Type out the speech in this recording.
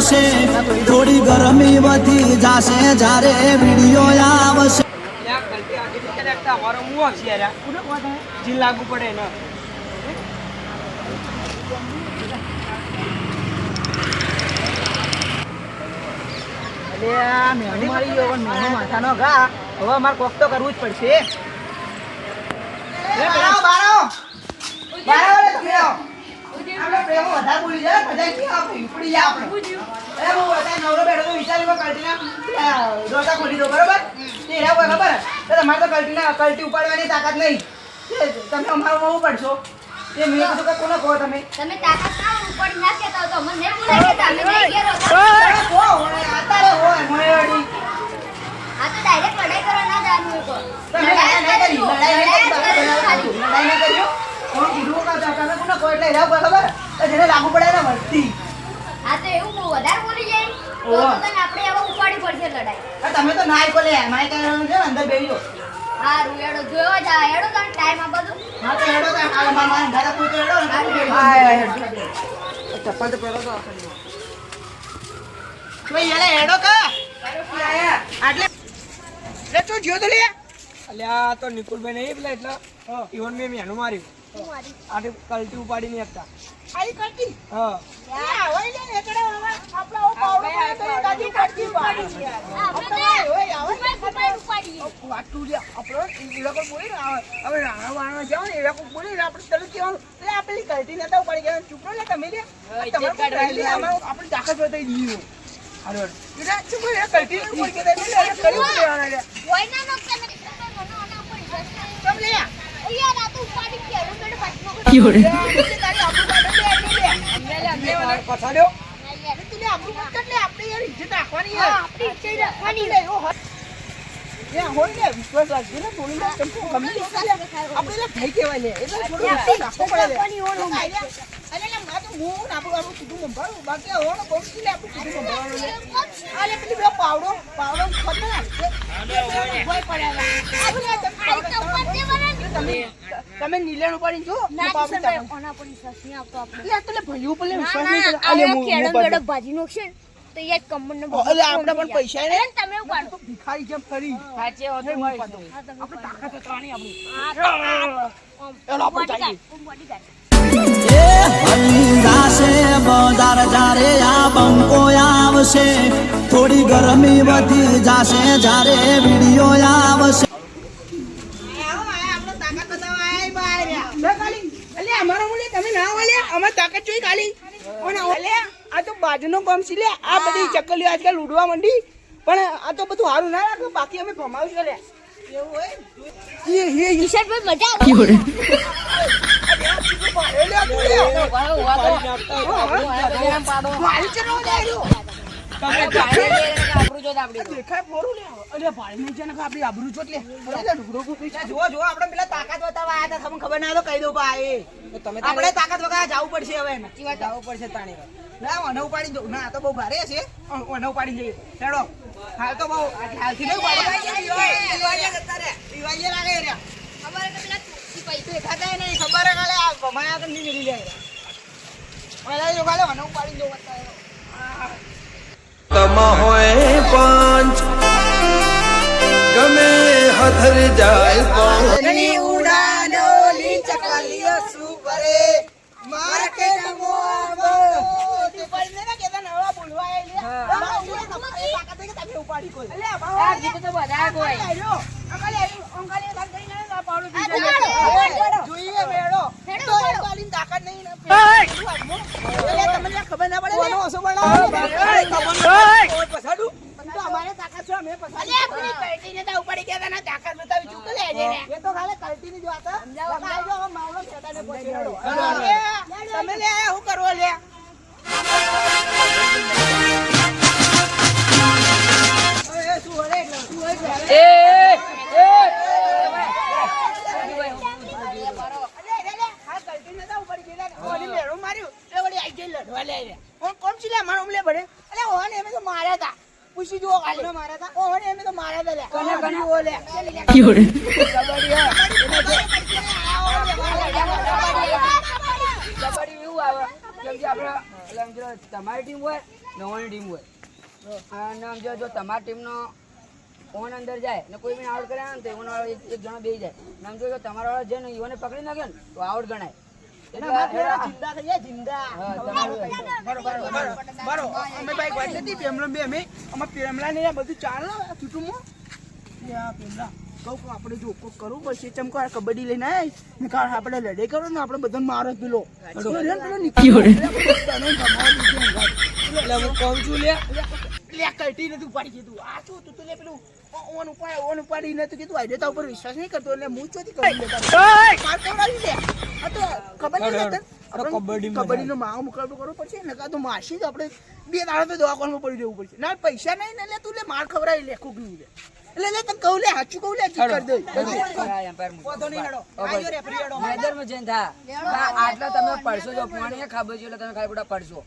આવશે થોડી ગરમી વધી જાશે જ્યારે વિડિયો આવશે જિલ્લા લાગુ પડે ને મારી ગયો માથાનો ઘા હવે અમારે કોક તો કરવું જ પડશે કલ્ટી ઉપાડવાની તાકાત નહીં તમે અમારો બહુ પડશો એ મેં કીધું કે કોને કહો તમે તાકાત ના ઉપાડી ના કેતા તો મને નહીં બોલાય કે તમે નહીં ગેરો આતારે હોય મોયડી આ તો ડાયરેક્ટ લડાઈ કરવા ના જાનું હોય કો તમે લડાઈ ના કર્યો કોણ કીધું કે તમે કોને કહો એટલે એરા ખબર જેને લાગુ પડે ને વર્તી આ તો એવું વધારે બોલી જાય તો તને આપણે હવે ઉપાડી પડશે લડાઈ તમે તો નાય કોલે માય કરવાનું છે અંદર બેહી જાઓ હા રૂએડો જોયો જા એડો તને ટાઈમ આ બધું હા તો એડો તો આ મામા દાદા કોઈ તો એડો ને હા ચપ્પલ તો પહેરો તો ભાઈ એલે એડો કા આટલે લે તો જો તો લે અલ્યા તો નિકુલભાઈ નહીં પેલા એટલે ઈવન મે મેનું માર્યું આટે કલ્ટી ઉપાડી નહીં હતા આઈ કલ્ટી હા આવઈ ને એકડે આપડા ઓ પાવડો પડે તો દાદી કલ્ટી ઉપાડી આપણે ઓય આવે ઉપાડી વાટુ લે આપણો ઈડા પર બોલી હવે રાણા વાણા જાવ ને એડા પર બોલી આપણે તલે કેવાનું એટલે આપણી કલ્ટી નતા ઉપાડી ગયા ચૂપરો લે તમે લે તમારે આપણે તાકાત બતાઈ દીધું અરે ઈડા ચૂપરો લે કલ્ટી ઉપાડી કે દે લે કરી લેવાના લે કોઈ ના નો તને તમ લે યાર આ તો ઉપાડી કે એડો બેડો પાછો યોડે તારી આપણું પછાડ્યો તું આપણું એટલે આપણે યાર ઇજ્જત રાખવાની યાર આપણી ઇચ્છા રાખવાની એ હોય ને વિશ્વાસ રાખજો ને બોલીને તમને ગમે આપણે લે થઈ કહેવાય લે એટલે થોડું રાખવો પડે અરે લે માં તો હું આપણું કુટુંબ સંભાળું બાકી હોનો કોમથી લે આપણું કુટુંબ સંભાળવાનું આલે પેલી બે પાવડો ખતર હોય પડ્યા તમે નીલેણ ઉપાડી જો ઓના પર વિશ્વાસ નહીં આવતો આપણે લે તો લે ભયું પર વિશ્વાસ નહીં કરે આલે હું કેડો બેડો ભાજી નોખશે તો યાર કમરને એટલે આપણે પણ પૈસા ને તમે ઉપાડો ભિખારી જેમ ફરી સાચે હોતો આપણે તાકાત ઉતરાણી આપણી એલો આપણે જઈએ એ હલી જાશે બજાર જારે આ બંકો આવશે થોડી ગરમી વધી જાશે જ્યારે વિડિયો આવશે આ તો બાજુનો કામ છે લે આ બધી ચકલીઓ આજકાલ ઉડવા માંડી પણ આ તો બધું સારું ના રાખે બાકી અમે ભમાવશું લે એવું હોય ઈશરભાઈ મજા યોડે ખબર ના તો કહી દઉં ભાઈ આપણે તાકાત વગર જવું પડશે હવે જવું પડશે તાણી ના વન ઉપાડી દઉં ના તો બહુ ભારે છે વન ઉપાડી જઈએ ચડો હાલ તો બહુ હાલથી નહીં દેખાતા નહીં ખબર કાલે ભમાયા આગળ નહીં નીકળી જાય જો કાલે વન ઉપાડી દઉં તમા હોય પાંચ ગમે હથર જાય પાણી ઉડાનો લી ચકલીઓ સુપરે માર કે નમો તે પડને ના કેતા નવા બોલવા તાકાત કે તમે ઉપાડી કોઈ અલે આ ગીત તો બધા કોઈ અંગાલી તાર ગઈ ના પાવડો જોઈએ બેડો તો અંગાલી તાકાત નહીં તમને ખબર ના પડે વાનો ઓસો બનાવો પછાડું તો અમારે તાકાત છે અમે પછાડી અલે કલ્ટી ને તા ઉપાડી ગયા ના તાકાત બતાવી ચૂક લે જે એ તો ખાલે કલ્ટી ની જો આતા સમજાવજો માવડો ખેતાને પછાડો તમે લે હું કરવો લે એ શું હરે એ કોમ છે મારો ઉમલે ભડે અલે ઓને એમે તો માર્યા હતા પૂછી જુઓ કાલે માર્યા હતા ઓને એમે તો માર્યા હતા લે કને કને ઓ લે યોડે કબડ્ડી એવું આવે જેમ કે આપણે તમારી ટીમ હોય નવોની ટીમ હોય અને સમજો જો તમારી ટીમનો ઓન અંદર જાય ને કોઈ બી આઉટ કરે ને તો એનો એક જણો બેસી જાય ને સમજો જો તમારા વાળો છે ને ઈવોને પકડી નાખે ને તો આઉટ ગણાય જિંદા થઈ જાય જિંદા બરો અમે બાઈક વાંચ હતી પેમલા બે અમે અમાર પેમલા ને બધું ચાલે કુટુંબમાં યા પેમલા કહું કે આપણે જો કોક કરવું પડશે ચમકો કબડ્ડી લઈને આય ને કારણ આપણે લડાઈ કરો ને આપણે બધાને મારો પેલો એટલે હું કહું છું લે કઈટી નથી ઉપાડી કીધું આ શું તું તો લે પેલું ઓન ઉપાડી નથી કીધું આઈડિયા તા ઉપર વિશ્વાસ નહીં કરતો એટલે હું ચોથી કરી લેતા માર કેવડાવી લે આ તો ખબર નહીં કબડ્ડીનો માવ મુકાબલો કરવો પડશે ને કાં તો માસી જ આપણે 2 દાડા તો દવાખાનામાં પડી રહેવું પડશે ના પૈસા નહીં ને લે તું લે માર ખવડાવી લે કોક નહીં લે લે તને કહું લે સાચું કહું લે કરી દે મેજરમાં જઈને થા આટલા તમે પડશો જો પાણી ખબર છે એટલે તમે ખાલી પડશો